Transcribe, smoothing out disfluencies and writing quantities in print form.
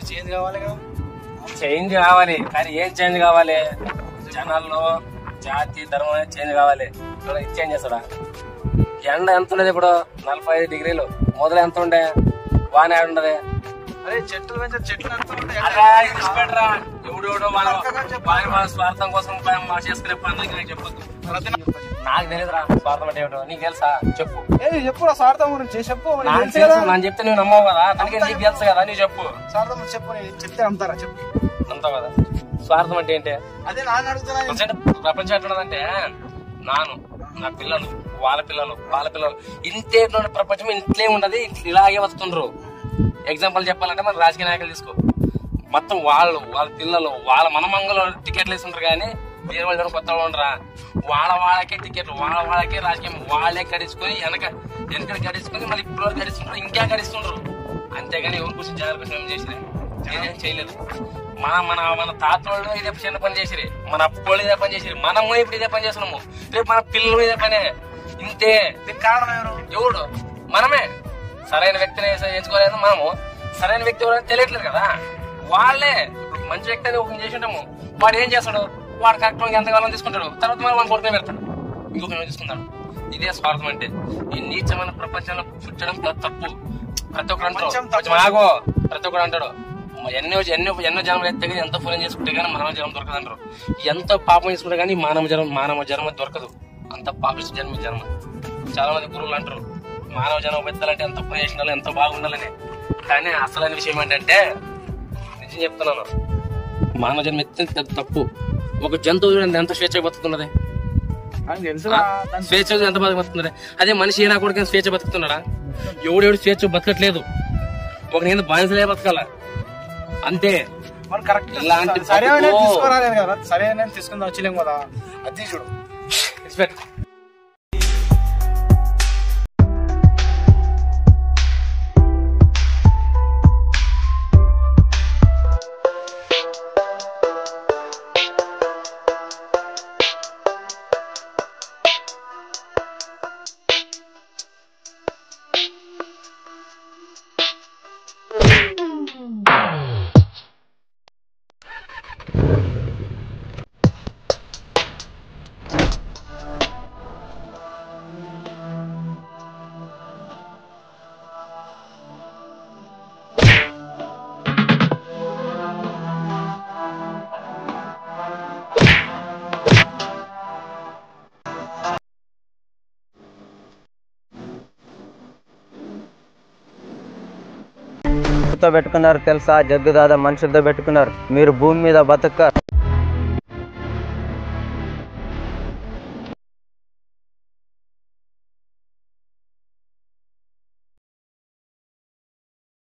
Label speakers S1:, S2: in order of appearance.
S1: Change కావాలి కదా.
S2: Change కావాలి కానీ ఏం చేంజ్ కావాలి? జనాల్లో జాతి ధర్మం చేంజ్ కావాలి. చేంజ్ చేస్తాడా? ఎండ ఎంత ఉండదు ఇప్పుడు? 45 డిగ్రీలు. మొదలు ఎంత ఉండే? వాన ఉండదు.
S1: అదే చెట్లు పెంచే చెట్లు
S2: ఎవడెవడో వాళ్ళ స్వార్థం కోసం చేసుకునే పనులకి నాకు చెప్పొద్దు. నాకు తెలియదురా స్వార్థం అంటే ఏమిటో. నీకు తెలుసా? చెప్పు.
S1: చెప్పు స్వార్థం గురించి చెప్పు.
S2: నేను చెప్తే నువ్వు నమ్మవు కదా, తనకి నీకు తెలుసు కదా, నీ చెప్పు.
S1: స్వార్థం చెప్పు, చెప్తే నమ్ముతారా? చెప్పు.
S2: నమ్ముతావు కదా. స్వార్థం అంటే ఏంటి?
S1: అదే నాకు అడుగుతున్నా.
S2: ప్రపంచం ఎట్లున్నదంటే నాను, నా పిల్లలు, వాళ్ళ పిల్లలు ఇంతే ప్రపంచం ఇంట్లో ఉండదు. ఇలాగే వస్తుండ్రు. ఎగ్జాంపుల్ చెప్పాలంటే మన రాజకీయ నాయకులు తీసుకో. మొత్తం వాళ్ళ పిల్లలు వాళ్ళ మనమంగళ టికెట్లు వేస్తుంటారు కానీ వేరే వాళ్ళు కొత్త వాళ్ళు ఉండరా. వాళ్ళకే టికెట్లు, వాళ్ళకే రాజకీయం, వాళ్ళే గడించుకొని వెనక గడించుకొని మళ్ళీ ఇప్పుడు గడిస్తుంటారు, ఇంకా గడిస్తుండ్రు. అంతేగాని ఎవరి కోసం జనాల కోసం ఏం చేసిరే? ఏం చేయలేదు. మన తాత వాళ్ళు ఇదే చిన్న పని చేసిరి, మన అప్పు వాళ్ళు ఇదే పని చేసిరి, మనము ఇప్పుడు ఇదే పని చేస్తున్నాము. రేపు మన పిల్లలు ఇదే పనే. ఇంతే.
S1: కారణం
S2: ఎవడు? మనమే. సరైన వ్యక్తిని ఎంచుకోలేదు. మనము సరైన వ్యక్తి ఎవరైనా తెలియట్లేదు కదా. వాళ్ళే మంచి వ్యక్తి అని ఒక చేసి ఉంటాము. వాడు ఏం చేస్తాడు? వాడు కరెక్ట్ ఎంతకాలం తీసుకుంటాడు, తర్వాత మనం మన కొడుకునే పెడతాడు, ఇంకొక తీసుకుంటాడు. ఇదే స్వార్థం అంటే. ఈ నీచమైన ప్రపంచంలో పుట్టడం తప్పు. ప్రతి ఒక్కరు అంటారు, ప్రతి ఒక్కరు అంటాడు ఎన్నో జన్మలు ఎత్తే కానీ ఎంతో ఫోన్ చేసుకుంటే కానీ మానవ జన్మ దొరకదు అంటారు. ఎంతో పాపం చేసుకుంటే కానీ మానవ జన్మ దొరకదు. అంత పాపిష్టి జన్మ. చాలా మంది గురువులు అంటారు మానవ జన్మ ఎత్తాలంటే ఎంత పని చేసిన ఎంతో బాగుండాలని. కానీ అసలైన విషయం ఏంటంటే, నిజం చెప్తున్నాను, మానవ జన్మ ఎత్తే తప్పు. ఒక జంతువు చూడండి ఎంత స్వేచ్ఛగా బతుకుతున్నది. స్వేచ్ఛగా ఎంత బతుకుతున్నది. అదే మనిషి ఏనా కూడా స్వేచ్ఛ బతుకుతున్నాడా? ఎవడెవడు స్వేచ్ఛ బతకట్లేదు. ఒక నేను బానిసలే బతకాల అంతే. ఇలాంటి
S1: సరైన తీసుకోరాలేదు కదా, సరైన తీసుకుందాం వచ్చలేం కదా. అది చూడు
S2: రెస్పెక్ట్.
S3: పెట్టుకున్నారు తెలుసా? జగ్గుదాదా మనుషులతో పెట్టుకున్నారు. మీరు భూమి మీద బతక